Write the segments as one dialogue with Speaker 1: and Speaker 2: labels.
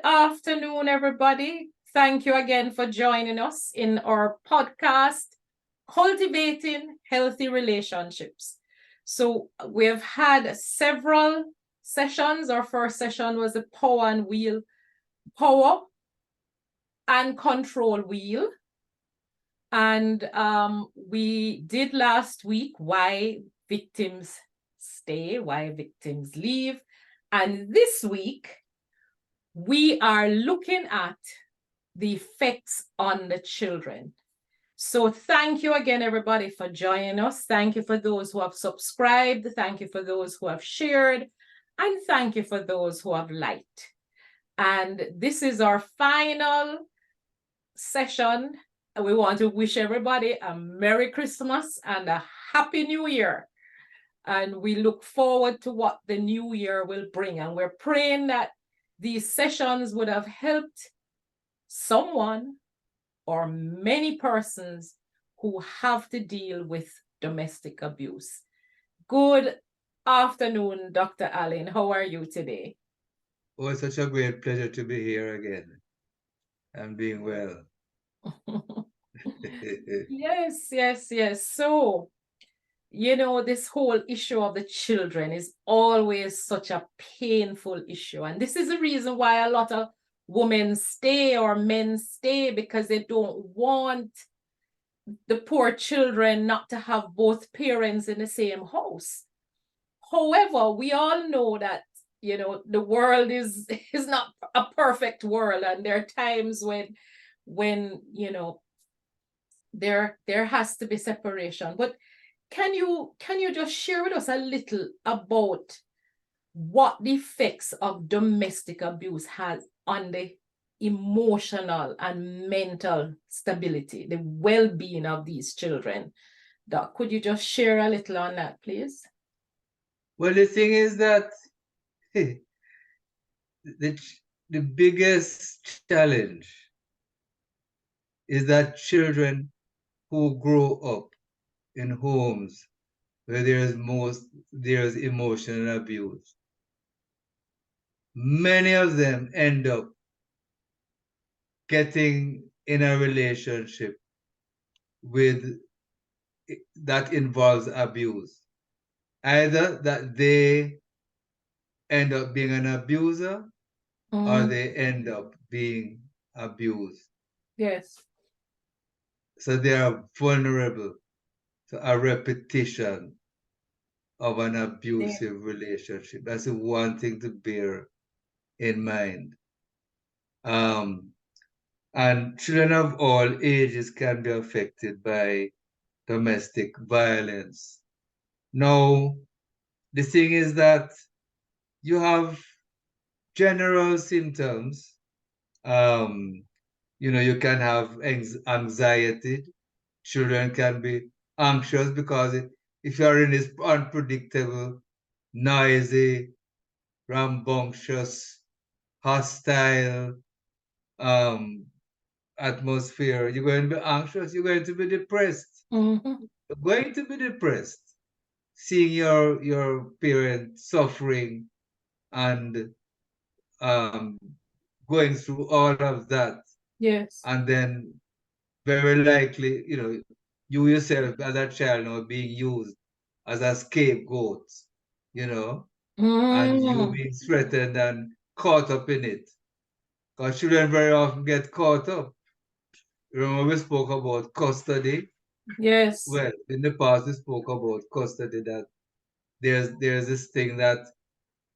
Speaker 1: afternoon, everybody. Thank you again for joining us in our podcast, Cultivating Healthy Relationships. So, we've had several sessions. Our first session was the power and control wheel. And we did last week why victims stay, why victims leave. And this week, we are looking at the effects on the children. So thank you again, everybody, for joining us. Thank you for those who have subscribed. Thank you for those who have shared. And thank you for those who have liked. And this is our final session. We want to wish everybody a Merry Christmas and a Happy New Year. And we look forward to what the new year will bring. And we're praying that these sessions would have helped someone or many persons who have to deal with domestic abuse. Good afternoon, Dr. Allen. How are you today?
Speaker 2: Oh, it's such a great pleasure to be here again. I'm doing well.
Speaker 1: Yes. So, this whole issue of the children is always such a painful issue. And this is the reason why a lot of women stay or men stay, because they don't want the poor children not to have both parents in the same house. However, we all know that, the world is not a perfect world. And there are times when there has to be separation. But can you just share with us a little about what the effects of domestic abuse has on the emotional and mental stability, the well-being of these children? Doc, could you just share a little on that, please?
Speaker 2: Well, the thing is that the, the biggest challenge is that children who grow up in homes where there's emotional abuse, many of them end up getting in a relationship with that involves abuse. Either that they end up being an abuser or they end up being abused.
Speaker 1: Yes.
Speaker 2: So they are vulnerable to a repetition of an abusive relationship. That's the one thing to bear in mind. And children of all ages can be affected by domestic violence. Now, the thing is that you have general symptoms. You can have anxiety. Children can be anxious because if you're in this unpredictable, noisy, rambunctious, hostile atmosphere, you're going to be anxious, you're going to be depressed.
Speaker 1: Mm-hmm.
Speaker 2: You're going to be depressed seeing your parent suffering and going through all of that.
Speaker 1: Yes.
Speaker 2: And then very likely, you yourself as a child now being used as a scapegoat, and you being threatened and caught up in it. Because children very often get caught up. Remember we spoke about custody?
Speaker 1: Yes.
Speaker 2: Well, in the past we spoke about custody, that there's this thing that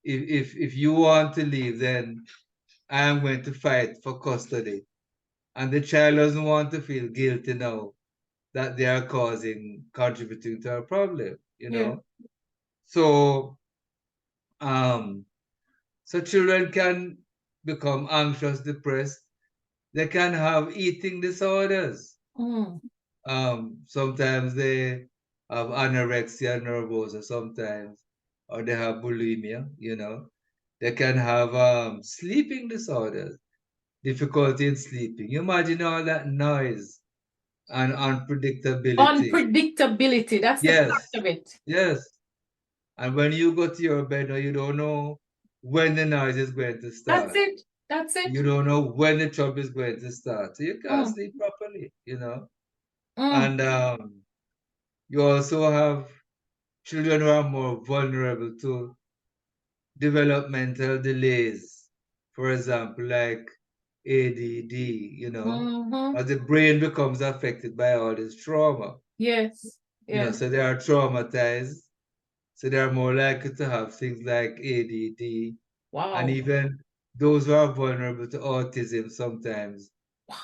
Speaker 2: if you want to leave, then I am going to fight for custody. And the child doesn't want to feel guilty now that they are contributing to a problem,
Speaker 1: Yeah.
Speaker 2: So, so children can become anxious, depressed. They can have eating disorders. Sometimes they have anorexia nervosa sometimes, or they have bulimia, They can have sleeping disorders, difficulty in sleeping. You imagine all that noise and unpredictability.
Speaker 1: Unpredictability, that's the
Speaker 2: Yes,
Speaker 1: part of it.
Speaker 2: yes. And when you go to your bed, you don't know when the noise is going to
Speaker 1: That's
Speaker 2: start.
Speaker 1: it. That's
Speaker 2: You
Speaker 1: it.
Speaker 2: don't know when the trouble is going to start. So you can't
Speaker 1: Mm,
Speaker 2: sleep properly, you know.
Speaker 1: mm,
Speaker 2: And you also have children who are more vulnerable to developmental delays. For example, like ADD,
Speaker 1: mm-hmm.
Speaker 2: as the brain becomes affected by all this trauma,
Speaker 1: Yes. Yes.
Speaker 2: so they are traumatized, so they are more likely to have things like ADD, and
Speaker 1: Wow.
Speaker 2: even those who are vulnerable to autism sometimes
Speaker 1: Wow.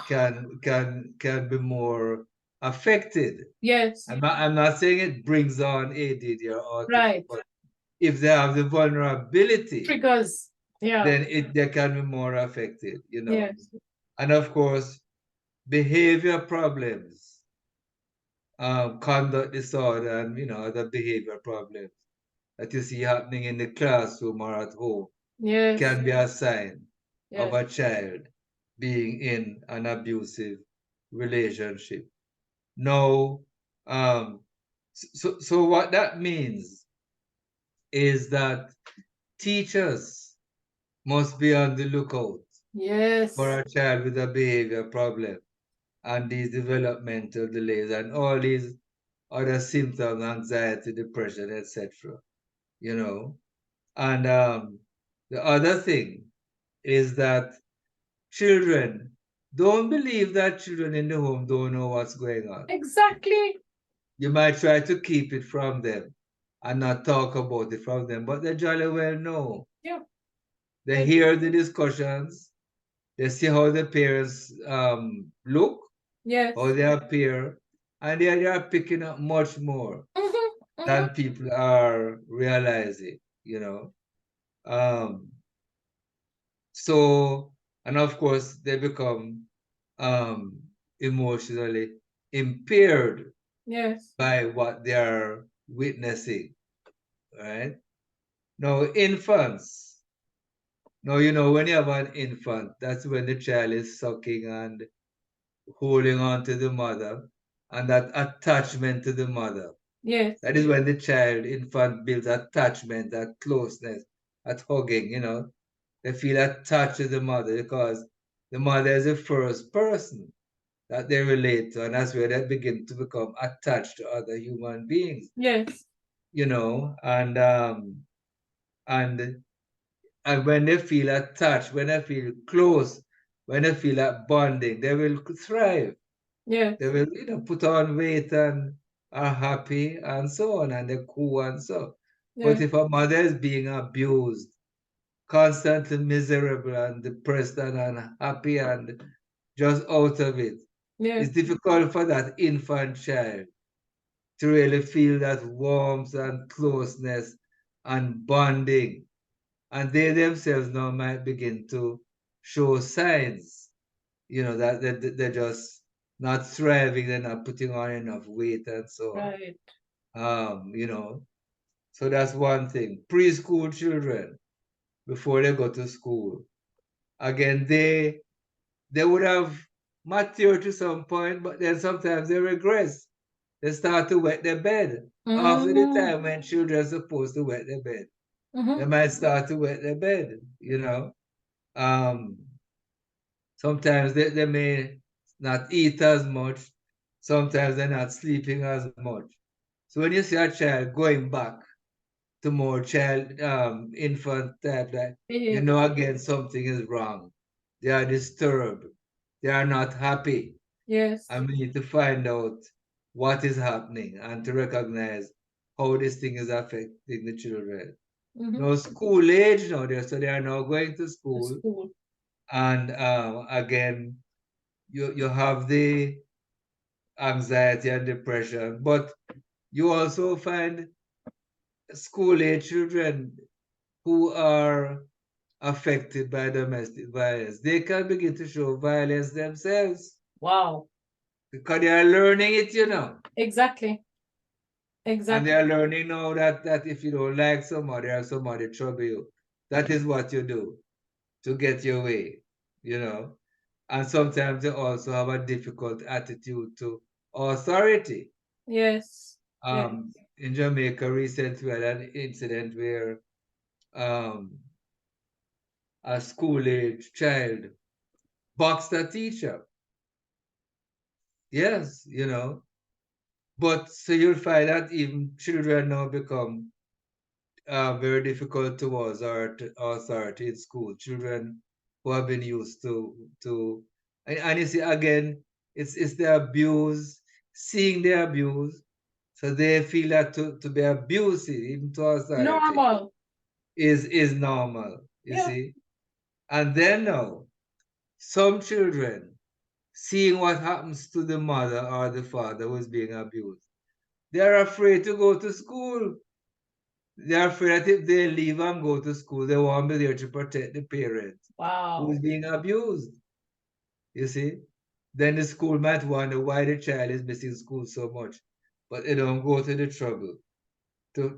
Speaker 2: can be more affected.
Speaker 1: Yes.
Speaker 2: I'm not saying it brings on ADD or autism,
Speaker 1: Right.
Speaker 2: but if they have the vulnerability,
Speaker 1: Triggers. Yeah.
Speaker 2: then they can be more affected.
Speaker 1: Yes.
Speaker 2: And of course, behavior problems, conduct disorder, and other behavior problems that you see happening in the classroom or at home
Speaker 1: Yes.
Speaker 2: can be a sign of
Speaker 1: Yes.
Speaker 2: a child being in an abusive relationship. Now, so what that means is that teachers must be on the lookout for
Speaker 1: Yes.
Speaker 2: a child with a behavior problem and these developmental delays and all these other symptoms, anxiety, depression, etc. You know, and the other thing is that children don't believe that children in the home don't know what's going on.
Speaker 1: Exactly.
Speaker 2: You might try to keep it from them and not talk about it from them, but they jolly well know.
Speaker 1: Yeah.
Speaker 2: They
Speaker 1: They,
Speaker 2: hear the discussions, they see how the parents look, how
Speaker 1: yes.
Speaker 2: they appear, and they are picking up much more
Speaker 1: Mm-hmm. Mm-hmm.
Speaker 2: than people are realizing. Um, so, and of course, they become um, emotionally impaired
Speaker 1: Yes.
Speaker 2: by what they are witnessing, right? Now, infants. Now, when you have an infant, that's when the child is sucking and holding on to the mother and that attachment to the mother.
Speaker 1: Yes.
Speaker 2: That is when the infant builds attachment, that closeness, that hugging. They feel attached to the mother because the mother is the first person that they relate to, and that's where they begin to become attached to other human beings,
Speaker 1: Yes.
Speaker 2: and and when they feel attached, when they feel close, when they feel that bonding, they will thrive. They
Speaker 1: Yes.
Speaker 2: will, put on weight and are happy and so on, and they're cool and so. But
Speaker 1: Yes.
Speaker 2: if a mother is being abused, constantly miserable and depressed and unhappy and just out of it,
Speaker 1: Yes.
Speaker 2: it's difficult for that infant child to really feel that warmth and closeness and bonding. And they themselves now might begin to show signs, that they're just not thriving, they're not putting on enough weight and so on.
Speaker 1: Right.
Speaker 2: So that's one thing. Preschool children, before they go to school, again, they would have matured to some point, but then sometimes they regress. They start to wet their bed. After the
Speaker 1: Mm-hmm.
Speaker 2: time when children are supposed to wet their bed, they
Speaker 1: Mm-hmm.
Speaker 2: might start to wet their bed. Um, Sometimes they may not eat as much. Sometimes they're not sleeping as much. So when you see a child going back to more infant type, that
Speaker 1: Behavior.
Speaker 2: again something is wrong. They are disturbed. They are not happy.
Speaker 1: Yes.
Speaker 2: And we need to find out what is happening and to recognize how this thing is affecting the children.
Speaker 1: Mm-hmm.
Speaker 2: No school age now, so they are now going to
Speaker 1: The
Speaker 2: school.
Speaker 1: school.
Speaker 2: And again, you have the anxiety and depression, but you also find school age children who are affected by domestic violence. They can begin to show violence themselves
Speaker 1: Wow.
Speaker 2: because they are learning it.
Speaker 1: Exactly.
Speaker 2: And they
Speaker 1: Exactly.
Speaker 2: are learning now that if you don't like somebody or somebody trouble you, that is what you do to get your way. And sometimes they also have a difficult attitude to authority.
Speaker 1: Yes. Yes.
Speaker 2: In Jamaica recently we had an incident where um, a school-age child box the teacher. Yes, but so you'll find that even children now become very difficult towards our authority in school. Children who have been used to and you see again, it's the abuse, seeing the abuse, so they feel that to be abusive even to authority
Speaker 1: Normal.
Speaker 2: is normal. You
Speaker 1: Yeah.
Speaker 2: see, and then now some children seeing what happens to the mother or the father who is being abused, they're afraid to go to school. They're afraid that if they leave and go to school, they won't be there to protect the parent who is
Speaker 1: Wow.
Speaker 2: being abused. You see? Then the school might wonder why the child is missing school so much, but they don't go to the trouble to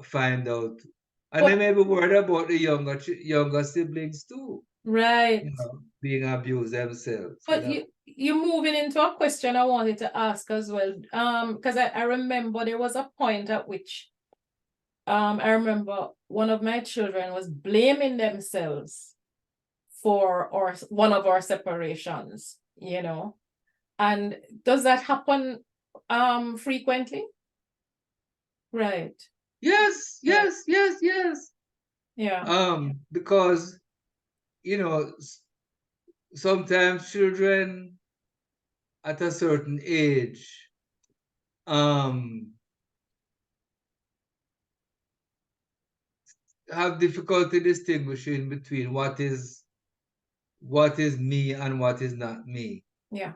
Speaker 2: find out. And they
Speaker 1: But
Speaker 2: may be worried about the younger siblings too,
Speaker 1: right.
Speaker 2: being abused themselves.
Speaker 1: But you're moving into a question I wanted to ask as well. Because I remember there was a point at which I remember one of my children was blaming themselves for one of our separations, And does that happen frequently? Right.
Speaker 2: Yes,
Speaker 1: Right.
Speaker 2: yes, yes, yes.
Speaker 1: Yeah.
Speaker 2: Because you know sometimes children at a certain age um have difficulty distinguishing between what is me and what is not me.
Speaker 1: Yeah.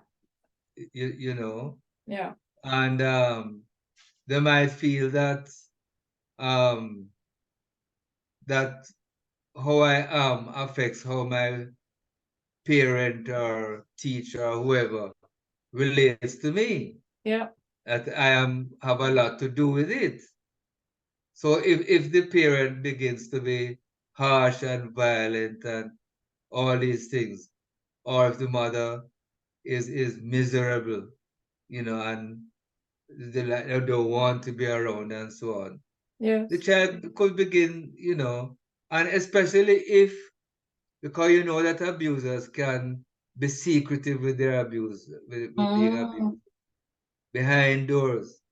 Speaker 2: You know,
Speaker 1: Yeah.
Speaker 2: and they might feel um that how I am affects how my parent or teacher or whoever relates to me.
Speaker 1: Yeah.
Speaker 2: That I am have a lot to do with it. So if the parent begins to be harsh and violent and all these things, or if the mother is miserable, and they don't want to be around and so on, the
Speaker 1: Yes.
Speaker 2: child could begin, and especially if, because you know that abusers can be secretive with their abuse, with being
Speaker 1: Mm,
Speaker 2: abused behind doors.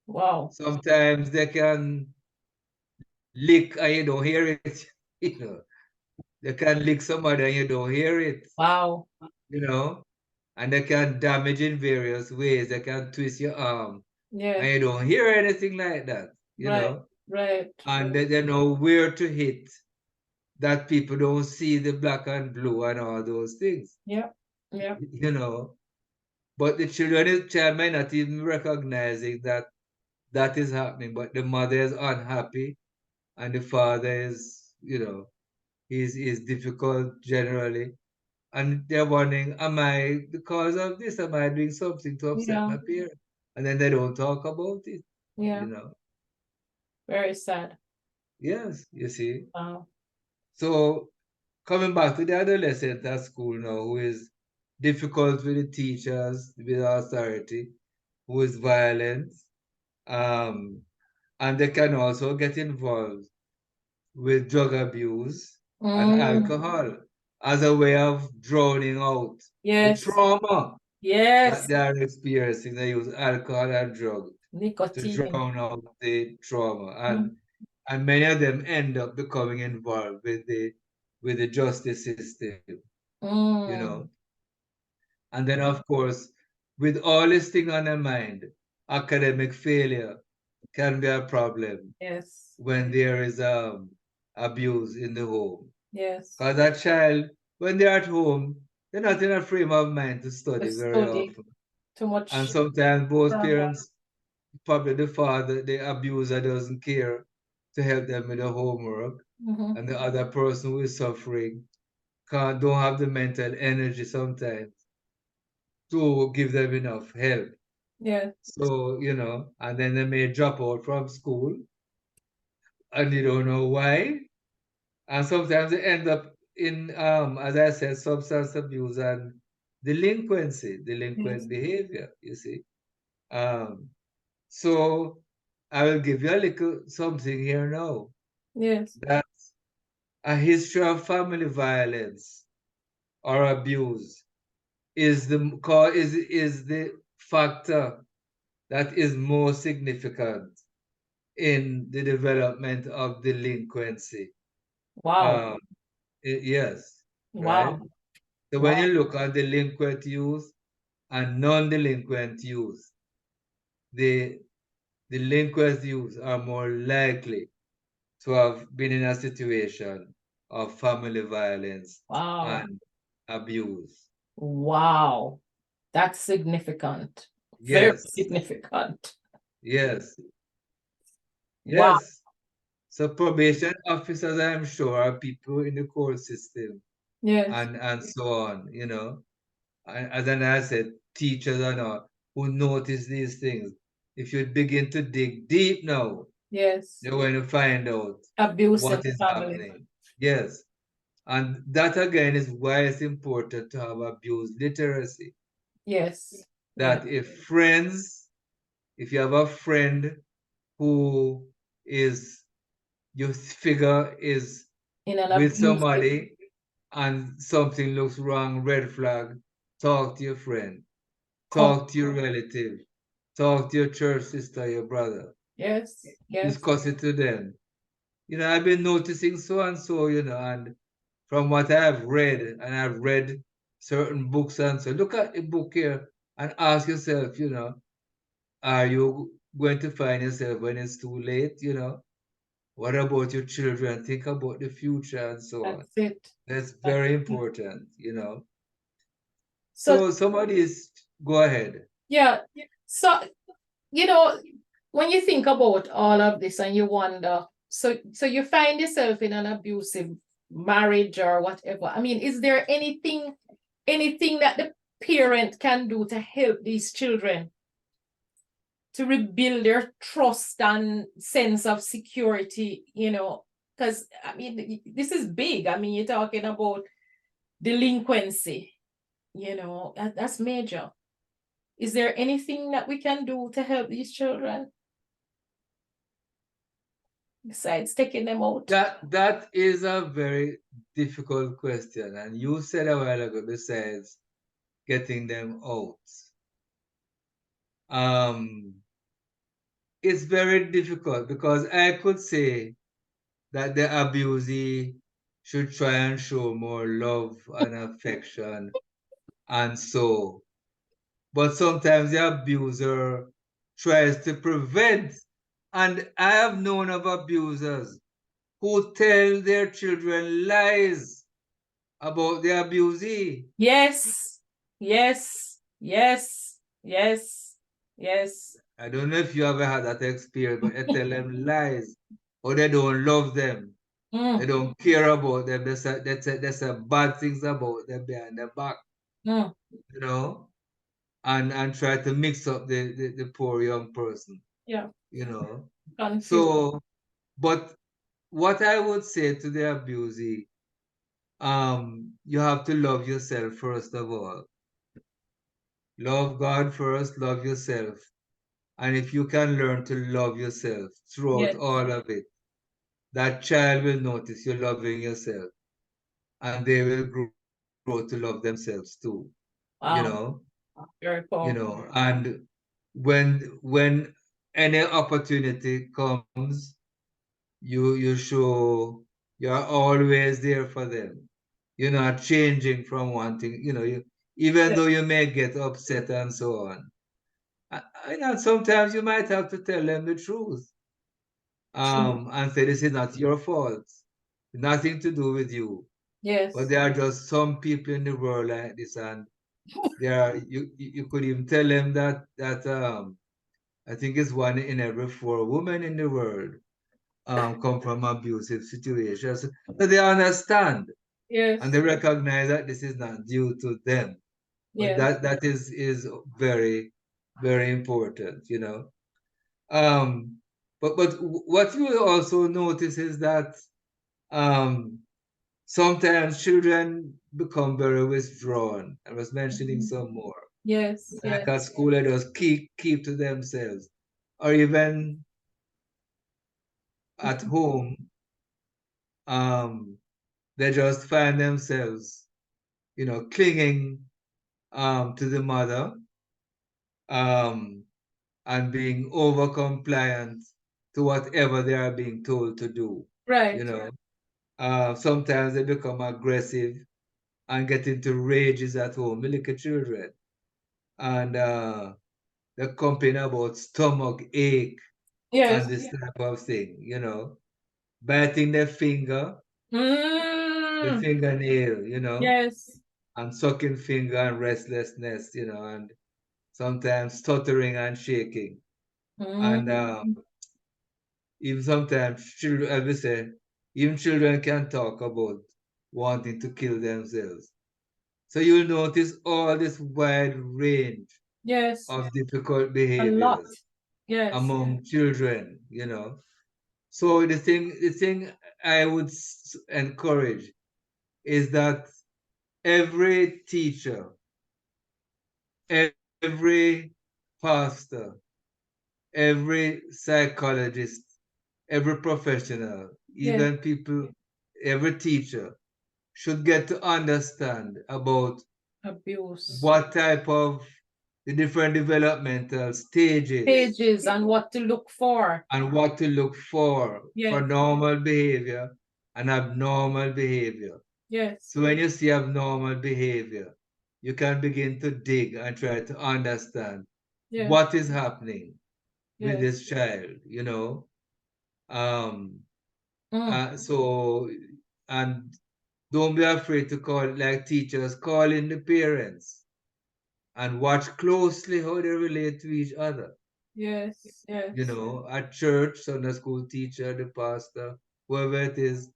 Speaker 1: wow.
Speaker 2: Sometimes they can lick and you don't hear it. you know They can lick somebody and you don't hear it,
Speaker 1: Wow.
Speaker 2: you know, and they can damage in various ways. They can twist your arm
Speaker 1: Yeah.
Speaker 2: and you don't hear anything like that,
Speaker 1: Right. Right.
Speaker 2: and they know where to hit, that people don't see the black and blue and all those things,
Speaker 1: Yeah. Yeah.
Speaker 2: you know. But the child might not even recognizing that that is happening, but the mother is unhappy and the father is difficult generally. And they're wondering, am I the cause of this? Am I doing something to upset
Speaker 1: Yeah.
Speaker 2: my parents? And then they don't talk about it,
Speaker 1: Yeah.
Speaker 2: you know.
Speaker 1: Very sad.
Speaker 2: Yes, you see.
Speaker 1: Wow.
Speaker 2: So coming back to the adolescent at school now, who is difficult with the teachers, with authority, who is violent, um, and they can also get involved with drug abuse and
Speaker 1: Mm,
Speaker 2: alcohol as a way of drowning out the
Speaker 1: yes.
Speaker 2: trauma that
Speaker 1: Yes.
Speaker 2: they are experiencing. They use alcohol and drugs to
Speaker 1: Nicotine.
Speaker 2: drown out the trauma, and
Speaker 1: Mm,
Speaker 2: and many of them end up becoming involved with the justice system, you know.
Speaker 1: mm,
Speaker 2: And then of course, with all this thing on their mind, academic failure can be a problem
Speaker 1: yes.
Speaker 2: when there is abuse in the home.
Speaker 1: Yes.
Speaker 2: Because that child, when they're at home, they're not in a frame of mind to
Speaker 1: The
Speaker 2: study very
Speaker 1: study.
Speaker 2: often.
Speaker 1: Too
Speaker 2: And
Speaker 1: much
Speaker 2: sometimes both
Speaker 1: turmoil.
Speaker 2: parents, probably the father, the abuser doesn't care to help them with the homework.
Speaker 1: Mm-hmm.
Speaker 2: And the other person who is suffering don't have the mental energy sometimes to give them enough help.
Speaker 1: Yeah.
Speaker 2: So, and then they may drop out from school and you don't know why. And sometimes they end up in, as I said, substance abuse and delinquency,
Speaker 1: Yes.
Speaker 2: delinquent behavior, you see. Um, so I will give you a little something here now.
Speaker 1: Yes.
Speaker 2: That a history of family violence or abuse is the factor that is more significant in the development of delinquency.
Speaker 1: Wow.
Speaker 2: Um, yes, right?
Speaker 1: Wow.
Speaker 2: So when
Speaker 1: Wow.
Speaker 2: you look at delinquent youth and non-delinquent youth, the delinquent youth are more likely to have been in a situation of family violence
Speaker 1: Wow.
Speaker 2: and abuse.
Speaker 1: Wow. That's significant. Very
Speaker 2: Yes,
Speaker 1: significant.
Speaker 2: yes,
Speaker 1: Wow.
Speaker 2: yes. So probation officers, I'm sure, are people in the court system
Speaker 1: Yes.
Speaker 2: and so on, And as I said, teachers and all who notice these things. If you begin to dig deep now,
Speaker 1: Yes.
Speaker 2: you're going to find out
Speaker 1: Abuse in
Speaker 2: what
Speaker 1: the
Speaker 2: is
Speaker 1: family.
Speaker 2: happening. Yes. And that again is why it's important to have abuse literacy.
Speaker 1: Yes. Yes.
Speaker 2: That if you have a friend who is, you figure is
Speaker 1: In an
Speaker 2: with
Speaker 1: abusive.
Speaker 2: somebody and something looks wrong, red flag, talk to your friend,
Speaker 1: Com-
Speaker 2: talk to your relative, talk to your church sister, your brother,
Speaker 1: yes. Yes.
Speaker 2: discuss it to them. I've been noticing so and so, and from what I've read, and I've read certain books and so, look at the book here and ask yourself, are you going to find yourself when it's too late, What about your children? Think about the future and so on.
Speaker 1: That's it.
Speaker 2: That's
Speaker 1: That's
Speaker 2: very
Speaker 1: it.
Speaker 2: important.
Speaker 1: So
Speaker 2: So somebody is, go ahead.
Speaker 1: yeah. So you know, when you think about all of this and you wonder, so you find yourself in an abusive marriage or whatever. I mean, is there anything that the parent can do to help these children to rebuild their trust and sense of security, because I mean, this is big. I mean, you're talking about delinquency, that's major. Is there anything that we can do to help these children besides taking them out?
Speaker 2: That is a very difficult question. And you said a while ago, besides getting them out. Um, it's very difficult because I could say that the abusee should try and show more love and affection and so. But sometimes the abuser tries to prevent. And I have known of abusers who tell their children lies about the abusee.
Speaker 1: Yes, yes, yes, yes, yes.
Speaker 2: I don't know if you ever had that experience, but they tell them lies or they don't love them. They
Speaker 1: Mm,
Speaker 2: don't care about them. They say bad things about them behind their back,
Speaker 1: mm,
Speaker 2: you know, and try to mix up the poor young person,
Speaker 1: yeah,
Speaker 2: you know.
Speaker 1: confused.
Speaker 2: So, but what I would say to the abusee, you have to love yourself first of all. Love God first, love yourself. And if you can learn to love yourself throughout
Speaker 1: Yes,
Speaker 2: all of it, that child will notice you're loving yourself and they will grow to love themselves too. You
Speaker 1: wow,
Speaker 2: know,
Speaker 1: very
Speaker 2: you
Speaker 1: powerful.
Speaker 2: know, and when any opportunity comes, you show you're always there for them. You're not changing from one thing, even
Speaker 1: Yeah,
Speaker 2: though you may get upset and so on. And sometimes you might have to tell them the truth,
Speaker 1: true.
Speaker 2: and say this is not your fault, nothing to do with you. But
Speaker 1: Yes,
Speaker 2: there are just some people in the world like this, and there are you could even tell them that I think it's one in every four women in the world come from abusive situations. So they understand and they
Speaker 1: yes,
Speaker 2: recognize that this is not due to them. But
Speaker 1: yes.
Speaker 2: that is very, very important. Um, but what you will also notice is that um, sometimes children become very withdrawn. I was mentioning
Speaker 1: Mhm.
Speaker 2: some more.
Speaker 1: Yes,
Speaker 2: Like
Speaker 1: yes.
Speaker 2: at school, they just keep to themselves. Or even at
Speaker 1: Mhm.
Speaker 2: home, they just find themselves, clinging to the mother, um, and being over compliant to whatever they are being told to do. You
Speaker 1: Right.
Speaker 2: know, sometimes they become aggressive and get into rages at home. We look at children, and they're complaining about stomach ache and
Speaker 1: Yes.
Speaker 2: this type of thing. Biting the
Speaker 1: Mm,
Speaker 2: fingernail,
Speaker 1: yes.
Speaker 2: and sucking finger and restlessness, and sometimes stuttering and shaking. And
Speaker 1: Mm,
Speaker 2: even sometimes children, as we say, even children can talk about wanting to kill themselves. So you'll notice all this wide range
Speaker 1: yes.
Speaker 2: of difficult
Speaker 1: A lot.
Speaker 2: behaviors
Speaker 1: Yes.
Speaker 2: among children. So the thing I would encourage is that every teacher, every pastor, every psychologist, every professional,
Speaker 1: Yes.
Speaker 2: even people, every teacher should get to understand about
Speaker 1: Abuse.
Speaker 2: what type of the different developmental stages
Speaker 1: Pages and what to look for.
Speaker 2: and what to look for
Speaker 1: Yes.
Speaker 2: normal behavior and abnormal behavior.
Speaker 1: Yes.
Speaker 2: So when you see abnormal behavior, you can begin to dig and try to understand
Speaker 1: Yes.
Speaker 2: what is happening with
Speaker 1: Yes.
Speaker 2: this child. Um,
Speaker 1: Mm,
Speaker 2: so, and don't be afraid to call, like teachers, call in the parents and watch closely how they relate to each other.
Speaker 1: yes. Yes.
Speaker 2: At church, Sunday school teacher, the pastor, whoever it is,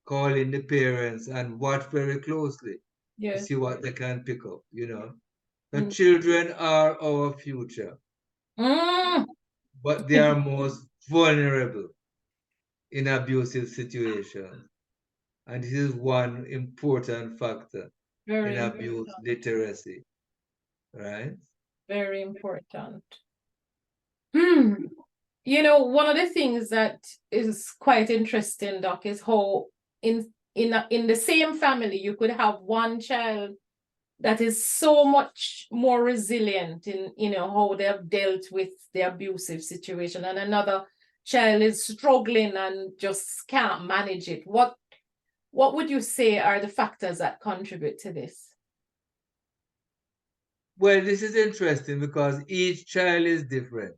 Speaker 2: call in the parents and watch very closely to
Speaker 1: Yes.
Speaker 2: see what they can pick up. The
Speaker 1: Mm.
Speaker 2: children are our future,
Speaker 1: Mm,
Speaker 2: but they are most vulnerable in abusive situations. And this is one important factor in
Speaker 1: very
Speaker 2: abuse
Speaker 1: important.
Speaker 2: literacy, right?
Speaker 1: Very important. One of the things that is quite interesting, Doc, is how in the same family you could have one child that is so much more resilient in how they have dealt with the abusive situation, and another child is struggling and just can't manage it. What would you say are the factors that contribute to this?
Speaker 2: Well, this is interesting because each child is different.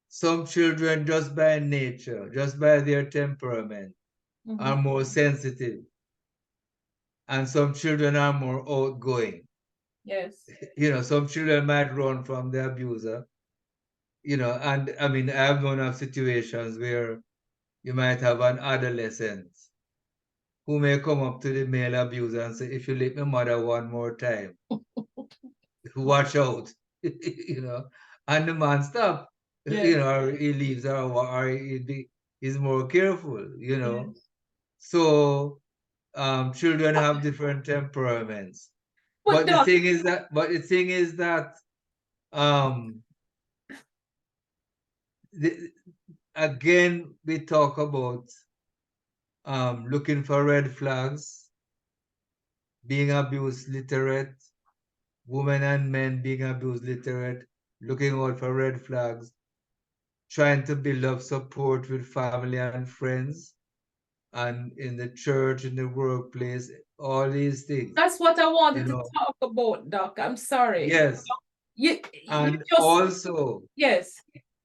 Speaker 2: Some children, just by nature, just by their temperament, are
Speaker 1: Mhm.
Speaker 2: more sensitive, and some children are more outgoing.
Speaker 1: Yes.
Speaker 2: Some children might run from the abuser, and I mean, I've known of situations where you might have an adolescent who may come up to the male abuser and say, if you lick my mother one more time, watch out, you know, and the man stop,
Speaker 1: Yes.
Speaker 2: or he leaves, or he's more careful.
Speaker 1: Yes.
Speaker 2: So children have different temperaments.
Speaker 1: But Doc,
Speaker 2: But the thing is that um, the, again, we talk about looking for red flags, being abuse literate, women and men being abuse literate, looking out for red flags, trying to build up support with family and friends, and in the church, in the workplace, all these things,
Speaker 1: that's what I
Speaker 2: you
Speaker 1: wanted to
Speaker 2: know.
Speaker 1: talk about, Doc. I'm sorry.
Speaker 2: Yes,
Speaker 1: You
Speaker 2: and
Speaker 1: just
Speaker 2: also
Speaker 1: yes.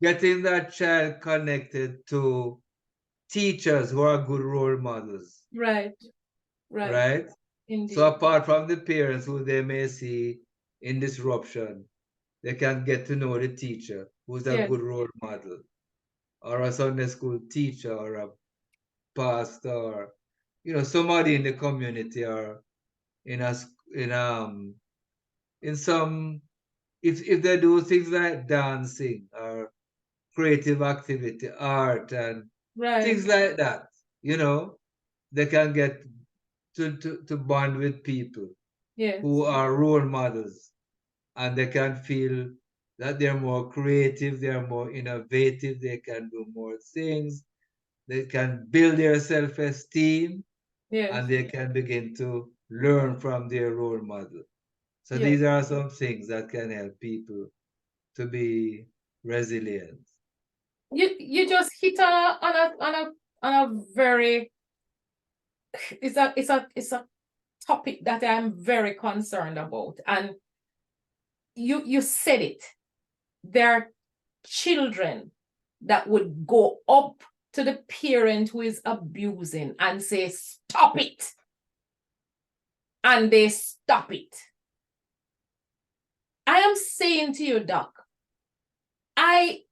Speaker 2: getting that child connected to teachers who are good role models,
Speaker 1: Right. Right.
Speaker 2: right? So
Speaker 1: Indeed.
Speaker 2: apart from the parents who they may see in disruption, they can get to know the teacher who's a
Speaker 1: Yes.
Speaker 2: good role model, or a Sunday school teacher, or a pastor, or somebody in the community, or in a in in some, if they do things like dancing or creative activity, art, and
Speaker 1: Right.
Speaker 2: things like that, you know, they can get to bond with people who
Speaker 1: Yes.
Speaker 2: are role models, and they can feel that they're more creative, they're more innovative, they can do more things, they can build their self-esteem,
Speaker 1: Yes.
Speaker 2: and they can begin to learn from their role model. So these
Speaker 1: Yes.
Speaker 2: are some things that can help people to be resilient.
Speaker 1: You just hit on a very it's a topic that I'm very concerned about. And you said it. There are children that would go up to the parent who is abusing and say, "Stop it." And they stop it. I am saying to you, Doc, I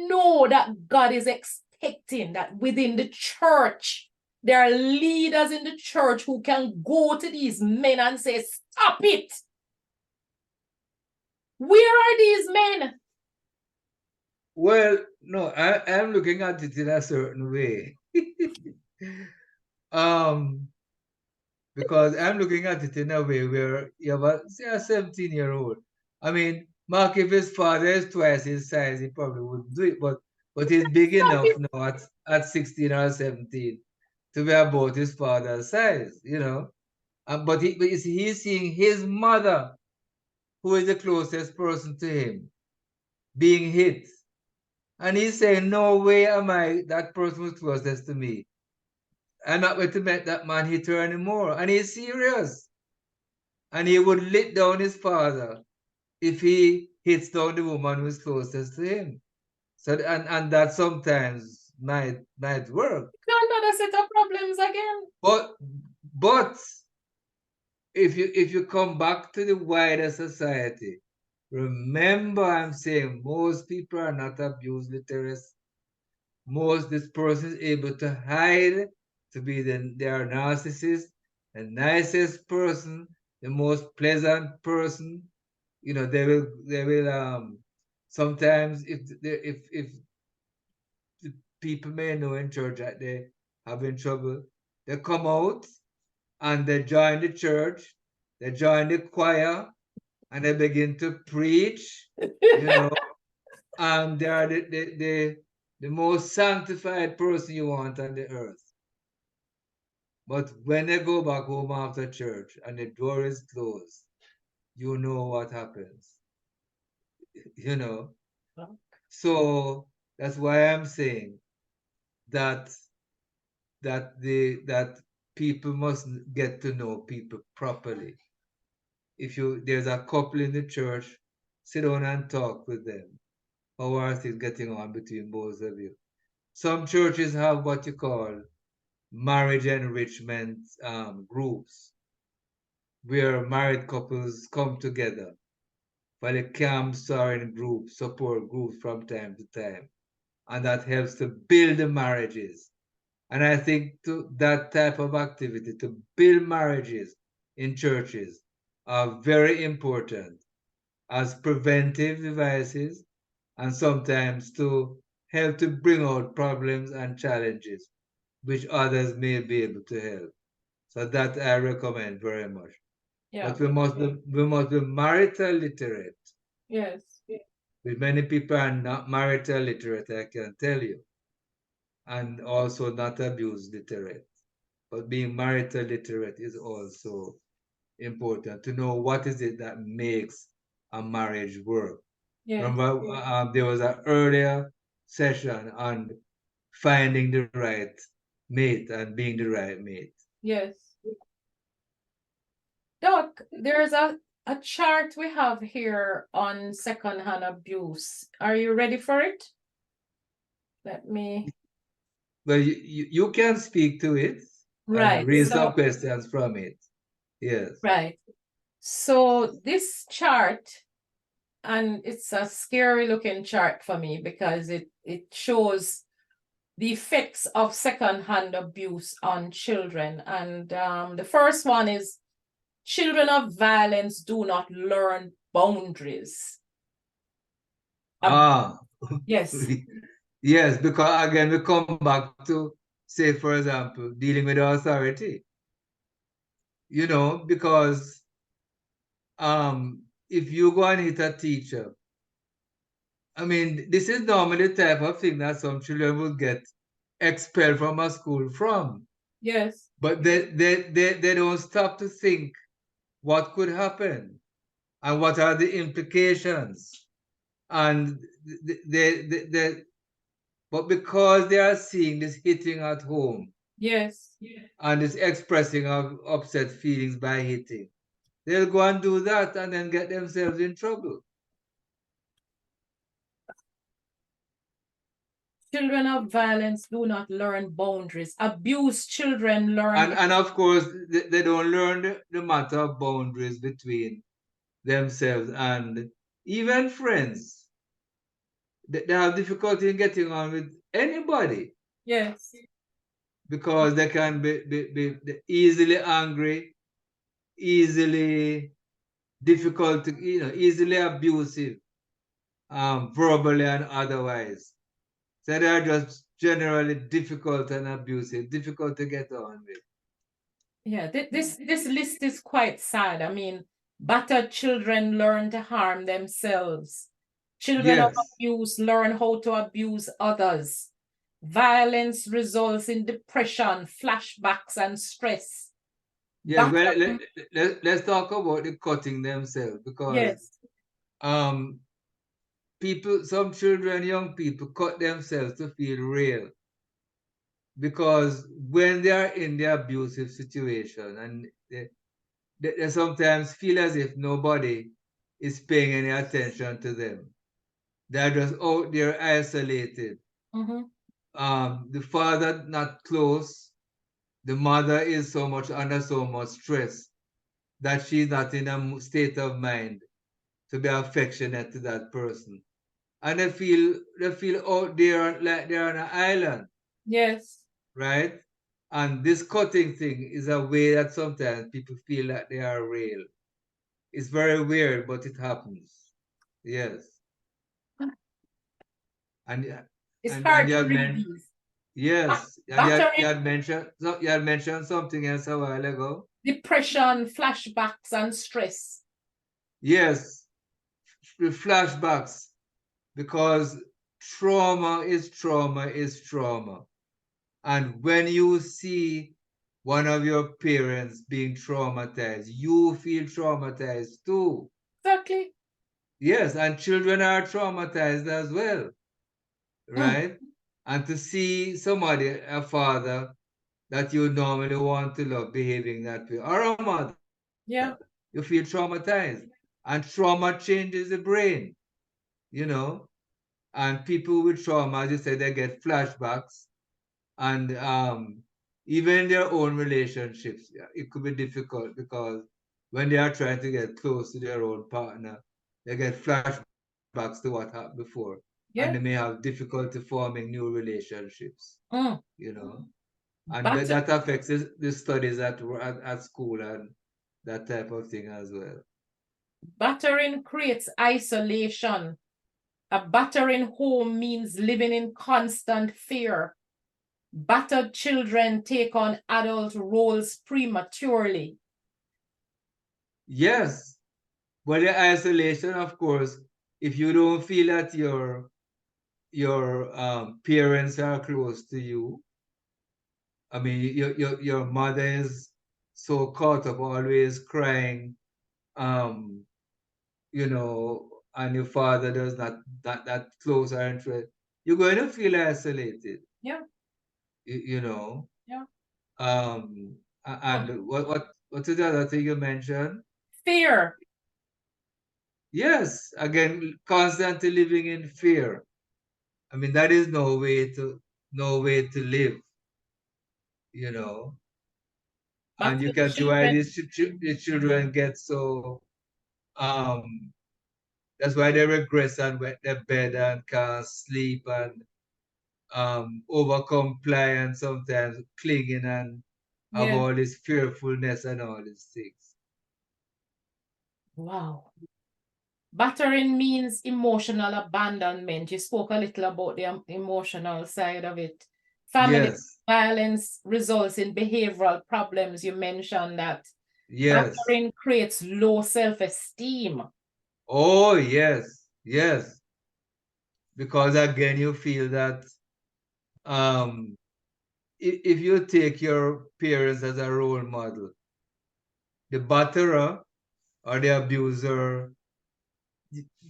Speaker 1: know that God is expecting that within the church, there are leaders in the church who can go to these men and say, "Stop it." Where are these men?
Speaker 2: Well, no, I'm looking at it in a certain way. um, because I'm looking at it in a way where you have say a 17-year-old. I mean, Mark, if his father is twice his size, he probably wouldn't do it, but he's big
Speaker 1: Stop
Speaker 2: enough
Speaker 1: it.
Speaker 2: now at 16 or 17 to be about his father's size, you know. But you see, he's seeing his mother, who is the closest person to him, being hit. And he's saying, "No way am I that person who's closest to me. I'm not going to let that man hit her anymore." And he's serious. And he would lick down his father if he hits down the woman who's closest to him. So and that sometimes might work.
Speaker 1: Another set of problems again.
Speaker 2: But if you come back to the wider society, remember I'm saying most people are not abuse literate. Most this person is able to hide to be their narcissist, the nicest person, the most pleasant person. You know, they will sometimes if the people may know in church that they having trouble, they come out and they join the church, they join the choir, and they begin to preach, you know, and they are the most sanctified person you want on the earth. But when they go back home after church and the door is closed, you know what happens, you know. So that's why I'm saying that that people must get to know people properly. If there's a couple in the church, sit down and talk with them. How are things getting on between both of you? Some churches have what you call marriage enrichment groups, where married couples come together for the camps or in groups, support groups from time to time. And that helps to build the marriages. And I think that type of activity to build marriages in churches are very important as preventive devices and sometimes to help to bring out problems and challenges which others may be able to help. So that I recommend very much.
Speaker 1: Yeah.
Speaker 2: But we must be marital literate.
Speaker 1: Yes.
Speaker 2: With many people are not marital literate, I can tell you, and also not abuse literate. But being marital literate is also important to know what is it that makes a marriage work.
Speaker 1: Yes.
Speaker 2: Remember, there was an earlier session on finding the right mate and being the right mate.
Speaker 1: Yes. Doc, there's a chart we have here on secondhand abuse. Are you ready for it? Let me.
Speaker 2: Well, you can speak to it and
Speaker 1: Right.
Speaker 2: raise some
Speaker 1: So,
Speaker 2: questions from it. Yes.
Speaker 1: right. So this chart, and it's a scary looking chart for me because it shows the effects of secondhand abuse on children. And the first one is children of violence do not learn boundaries.
Speaker 2: Ah,
Speaker 1: Yes.
Speaker 2: yes, because again, we come back to, say, for example, dealing with authority, because if you go and hit a teacher, I mean, this is normally the type of thing that some children will get expelled from a school from.
Speaker 1: Yes.
Speaker 2: But they don't stop to think what could happen and what are the implications. And but because they are seeing this hitting at home
Speaker 1: Yes.
Speaker 2: and this expressing of upset feelings by hitting, they'll go and do that and then get themselves in trouble.
Speaker 1: Children of violence do not learn boundaries. Abused children learn.
Speaker 2: And of course, they don't learn the matter of boundaries between themselves and even friends. They have difficulty in getting on with anybody
Speaker 1: Yes.
Speaker 2: because they can be easily angry, easily difficult to, easily abusive, verbally and otherwise. So they are just generally difficult and abusive, difficult to get on with.
Speaker 1: Yeah, this list is quite sad. I mean, battered children learn to harm themselves. Children of
Speaker 2: Yes.
Speaker 1: abuse learn how to abuse others. Violence results in depression, flashbacks, and stress.
Speaker 2: Yes, well,
Speaker 1: Battering,
Speaker 2: let's talk about the cutting themselves because
Speaker 1: yes,
Speaker 2: um, some children, young people cut themselves to feel real because when they are in the abusive situation and they sometimes feel as if nobody is paying any attention to them. They're just out there isolated.
Speaker 1: mm-hmm.
Speaker 2: The father not close. The mother is so much under so much stress that she's not in a state of mind to be affectionate to that person. And they feel out there like they're on an island,
Speaker 1: Yes.
Speaker 2: right? And this cutting thing is a way that sometimes people feel like they are real. It's very weird, but it happens. Yes. And
Speaker 1: It's
Speaker 2: and
Speaker 1: hard
Speaker 2: you
Speaker 1: to
Speaker 2: had
Speaker 1: read
Speaker 2: mentioned,
Speaker 1: these.
Speaker 2: yes, and you
Speaker 1: Battering,
Speaker 2: had mentioned, so you had mentioned something else a while ago.
Speaker 1: depression, flashbacks, and stress.
Speaker 2: Yes, the flashbacks, because trauma is trauma is trauma. And when you see one of your parents being traumatized, you feel traumatized too.
Speaker 1: Exactly.
Speaker 2: Yes, and children are traumatized as well,
Speaker 1: Mm,
Speaker 2: right? And to see somebody, a father that you normally want to love behaving that way, or a mother,
Speaker 1: yeah.
Speaker 2: you feel traumatized. And trauma changes the brain, you know. And people with trauma, as you said, they get flashbacks. And even in their own relationships, yeah, it could be difficult because when they are trying to get close to their own partner, they get flashbacks to what happened before. And they may
Speaker 1: Yeah.
Speaker 2: have difficulty forming new relationships,
Speaker 1: Mm.
Speaker 2: And
Speaker 1: Batter,
Speaker 2: that affects the studies at school and that type of thing as well.
Speaker 1: battering creates isolation. A battering home means living in constant fear. Battered children take on adult roles prematurely.
Speaker 2: Yes, but the isolation, of course, if you don't feel that your parents are close to you, I mean, your mother is so caught up, always crying, um, and your father does not that close or interest, you're going to feel isolated,
Speaker 1: Yeah,
Speaker 2: you, you know.
Speaker 1: yeah.
Speaker 2: And what is the other thing you mentioned?
Speaker 1: Fear.
Speaker 2: Yes, again, constantly living in fear. I mean, that is no way to live, you know. And you
Speaker 1: Battered
Speaker 2: can see why
Speaker 1: children.
Speaker 2: these children get so um that's why they regress and wet their bed and can't sleep and over compliance, sometimes clinging and have
Speaker 1: Yeah.
Speaker 2: all this fearfulness and all these things.
Speaker 1: Wow. Battering means emotional abandonment. You spoke a little about the emotional side of it. Family
Speaker 2: Yes,
Speaker 1: violence results in behavioral problems. You mentioned that.
Speaker 2: yes.
Speaker 1: Battering creates low self-esteem.
Speaker 2: Oh, yes, yes. Because again, you feel that um if you take your parents as a role model, the batterer or the abuser,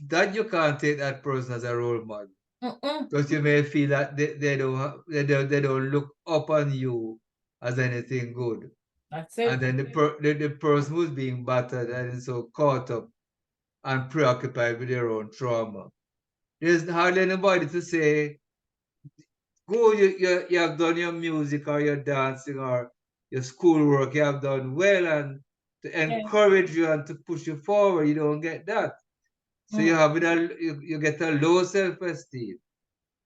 Speaker 2: that you can't take that person as a role model.
Speaker 1: Mm-mm.
Speaker 2: Because you may feel that they don't look up on you as anything good.
Speaker 1: That's
Speaker 2: And
Speaker 1: it.
Speaker 2: then the person who's being battered and is so caught up and preoccupied with their own trauma. There's hardly anybody to say, go, you have done your music or your dancing or your schoolwork, you have done well, and to
Speaker 1: Yeah.
Speaker 2: encourage you and to push you forward. You don't get that. So
Speaker 1: Mm.
Speaker 2: you get a low self-esteem,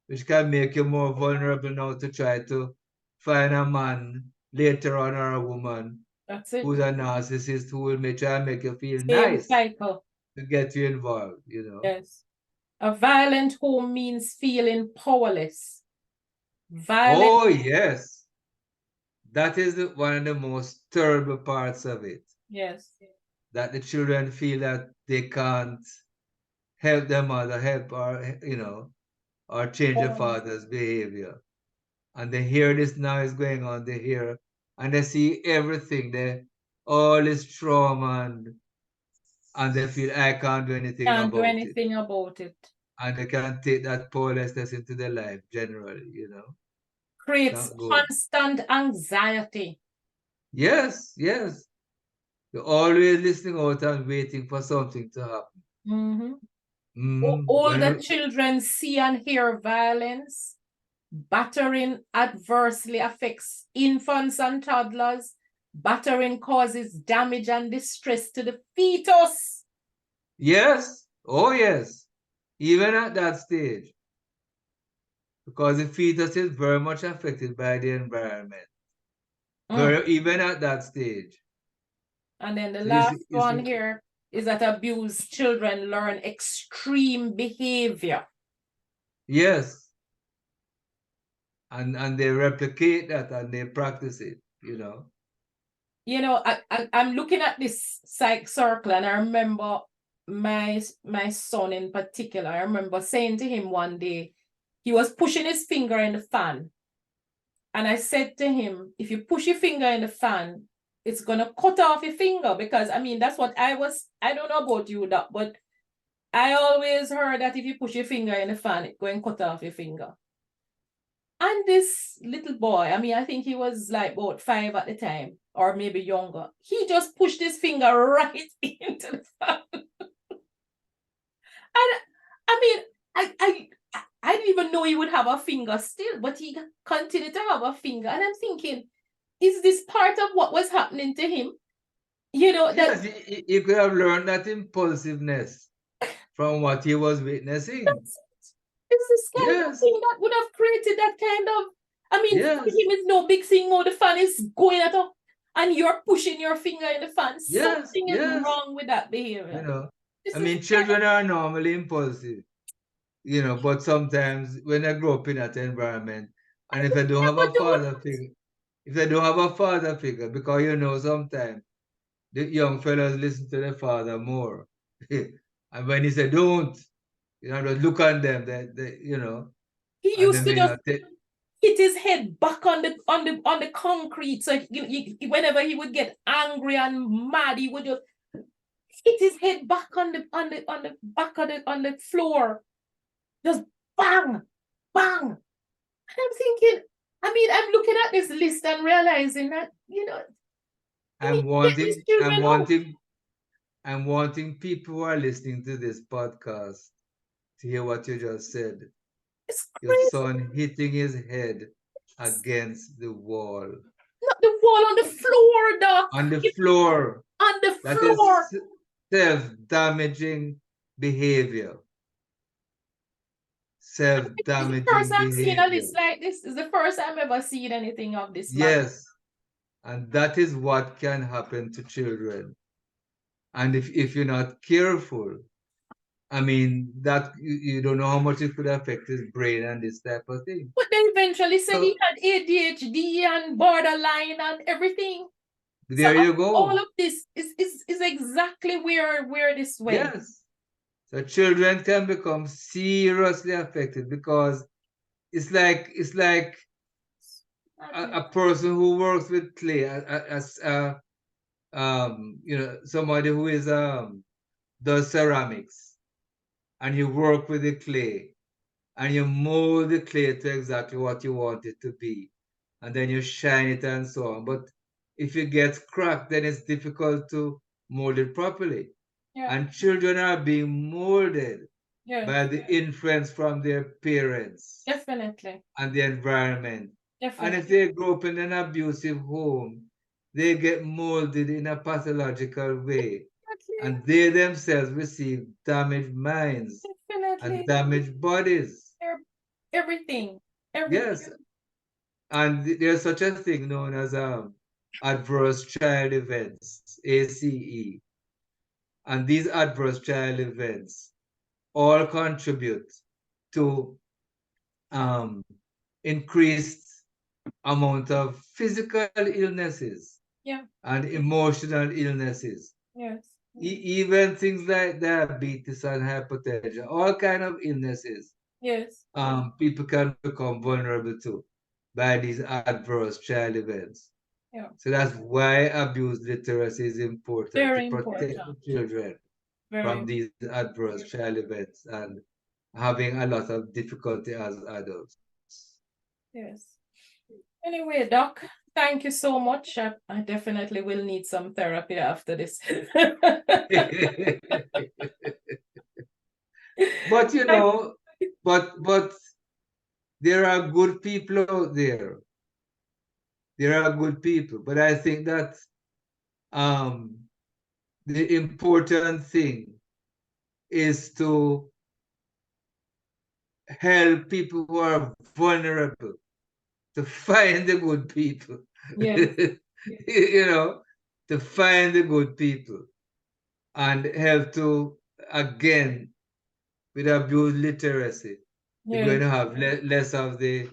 Speaker 2: which can make you more vulnerable now to try to find a man later on or a woman
Speaker 1: That's it.
Speaker 2: who's a narcissist who will try and make you feel
Speaker 1: Same
Speaker 2: nice
Speaker 1: cycle.
Speaker 2: to get you involved, you know.
Speaker 1: Yes. A violent home means feeling powerless. Violent,
Speaker 2: Oh, yes. That is one of the most terrible parts of it.
Speaker 1: yes.
Speaker 2: That the children feel that they can't help their mother, help or, or change their
Speaker 1: Um,
Speaker 2: father's behavior. And they hear this now is going on, they hear, and they see everything, all this trauma, and they feel I can't do anything
Speaker 1: can't do
Speaker 2: about it.
Speaker 1: anything about it.
Speaker 2: And they can take that powerlessness into their life generally, It's
Speaker 1: Creates
Speaker 2: not good.
Speaker 1: constant anxiety.
Speaker 2: Yes, yes. You're always listening out and waiting for something to happen.
Speaker 1: Mm-hmm.
Speaker 2: Mm,
Speaker 1: Older children see and hear violence. Battering adversely affects infants and toddlers. Battering causes damage and distress to the fetus.
Speaker 2: yes, oh yes, even at that stage, because the fetus is very much affected by the environment,
Speaker 1: Mm.
Speaker 2: even at that stage.
Speaker 1: And then the
Speaker 2: So
Speaker 1: last
Speaker 2: you
Speaker 1: one
Speaker 2: see,
Speaker 1: here is that abused children learn extreme behavior.
Speaker 2: yes, and they replicate that and they practice it.
Speaker 1: I'm looking at this psych circle, and I remember my son in particular. I remember saying to him one day, he was pushing his finger in the fan. And I said to him, if you push your finger in the fan, it's gonna cut off your finger. Because I mean, that's what I don't know about you, that, but I always heard that if you push your finger in the fan, it's going to cut off your finger. And this little boy, I mean, I think he was like about 5 at the time, or maybe younger. He just pushed his finger right into the fan. And I mean, I didn't even know he would have a finger still, but he continued to have a finger. And I'm thinking, is this part of what was happening to him? That
Speaker 2: yes, he could have learned that impulsiveness from what he was witnessing.
Speaker 1: that's is this kind of
Speaker 2: Yes,
Speaker 1: thing that would have created that kind of, I mean, for
Speaker 2: yes,
Speaker 1: him, it's no big thing. Oh, the fan is going at all, and you're pushing your finger in the fan.
Speaker 2: yes,
Speaker 1: Something is
Speaker 2: yes.
Speaker 1: wrong with that
Speaker 2: You
Speaker 1: behavior.
Speaker 2: know,
Speaker 1: This
Speaker 2: I
Speaker 1: is
Speaker 2: mean,
Speaker 1: kind of,
Speaker 2: children are normally impulsive, but sometimes when they grow up in that environment, and if they don't have
Speaker 1: never
Speaker 2: a
Speaker 1: do
Speaker 2: father
Speaker 1: that.
Speaker 2: figure, if they don't have a father figure, because sometimes the young fellas listen to their father more. And when he said, don't, just look at them,
Speaker 1: He
Speaker 2: and they
Speaker 1: used to
Speaker 2: may
Speaker 1: just
Speaker 2: not take,
Speaker 1: hit his head back on the concrete. So whenever he would get angry and mad, he would just hit his head back on the back of the on the floor. Just bang, bang. And I'm thinking, I mean, I'm looking at this list and realizing that, we need
Speaker 2: I'm
Speaker 1: to get these
Speaker 2: wanting, I'm
Speaker 1: children out.
Speaker 2: wanting, I'm wanting people who are listening to this podcast to hear what you just said.
Speaker 1: It's
Speaker 2: Your
Speaker 1: crazy.
Speaker 2: son hitting his head against the wall.
Speaker 1: Not the wall, on the floor, Doc.
Speaker 2: On the floor.
Speaker 1: On the
Speaker 2: That is
Speaker 1: floor.
Speaker 2: self-damaging behavior.
Speaker 1: It's the first
Speaker 2: Self-damaging
Speaker 1: I'm seeing a
Speaker 2: behavior.
Speaker 1: list like this. It's the first I'm ever seen anything of this man.
Speaker 2: Yes. And that is what can happen to children. And if you're not careful, I mean, that you don't know how much it could affect his brain and this type of thing.
Speaker 1: But they eventually said
Speaker 2: So
Speaker 1: he had ADHD and borderline and everything. So
Speaker 2: there you
Speaker 1: all
Speaker 2: go.
Speaker 1: of this is exactly where this went.
Speaker 2: Yes. So children can become seriously affected because it's like a person who works with clay, as somebody who is does ceramics, and you work with the clay, and you mold the clay to exactly what you want it to be, and then you shine it and so on. But if it gets cracked, then it's difficult to mold it properly.
Speaker 1: Yeah.
Speaker 2: And children are being molded
Speaker 1: Yes.
Speaker 2: by the influence from their parents
Speaker 1: Definitely.
Speaker 2: and the environment. And if
Speaker 1: Definitely.
Speaker 2: they grow up in an abusive home, they get molded in a pathological way. And they themselves receive damaged minds and
Speaker 1: Definitely.
Speaker 2: damaged bodies.
Speaker 1: Everything. Everything.
Speaker 2: Yes. And there's such a thing known as adverse child events, ACE. And these adverse child events all contribute to um, increased amount of physical illnesses
Speaker 1: Yeah.
Speaker 2: and emotional illnesses.
Speaker 1: Yes.
Speaker 2: Even things like diabetes and hypertension, all kind of illnesses,
Speaker 1: Yes.
Speaker 2: people can become vulnerable to by these adverse child events.
Speaker 1: Yeah.
Speaker 2: So that's why abuse literacy is important to
Speaker 1: Very
Speaker 2: protect
Speaker 1: important.
Speaker 2: the children
Speaker 1: Very.
Speaker 2: from these adverse child events and having a lot of difficulty as adults.
Speaker 1: Yes. Anyway, Doc, thank you so much. I definitely will need some therapy after this.
Speaker 2: But but there are good people out there. There are good people, but I think that um, the important thing is to help people who are vulnerable to find the good people.
Speaker 1: Yes.
Speaker 2: you know, to find the good people and help to, again, with abuse literacy, you're
Speaker 1: Yes.
Speaker 2: going to have less of the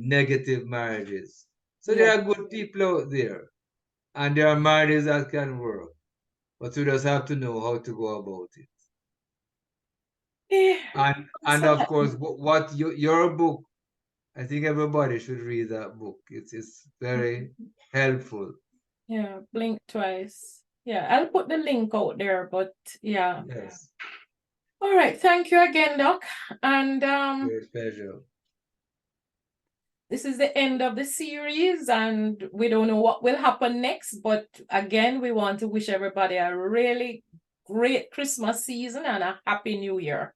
Speaker 2: negative marriages. So there
Speaker 1: Yes.
Speaker 2: are good people out there, and there are marriages that can work, but we just have to know how to go about it.
Speaker 1: Eh,
Speaker 2: And
Speaker 1: so
Speaker 2: of course, what your book, I think everybody should read that book. It's very helpful.
Speaker 1: yeah, blink twice. Yeah, I'll put the link out there, but yeah.
Speaker 2: Yes,
Speaker 1: All right, thank you again, Doc. And
Speaker 2: great pleasure.
Speaker 1: this is the end of the series, and we don't know what will happen next, but again, we want to wish everybody a really great Christmas season and a happy new year.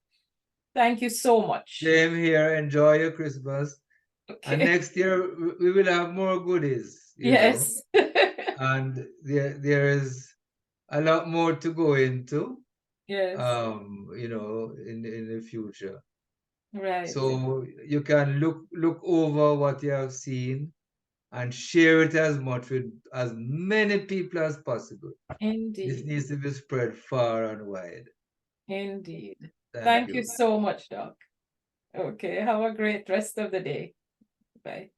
Speaker 1: Thank you so much.
Speaker 2: Same here. Enjoy your Christmas. And
Speaker 1: Okay.
Speaker 2: next year we will have more goodies,
Speaker 1: Yes.
Speaker 2: and there is a lot more to go into,
Speaker 1: Yes.
Speaker 2: in the future.
Speaker 1: Right.
Speaker 2: So you can look over what you have seen and share it as much with as many people as possible. This
Speaker 1: Indeed.
Speaker 2: needs to be spread far and wide.
Speaker 1: Indeed.
Speaker 2: Thank
Speaker 1: Thank you
Speaker 2: you.
Speaker 1: so much, Doc. Okay. Have a great rest of the day. Bye.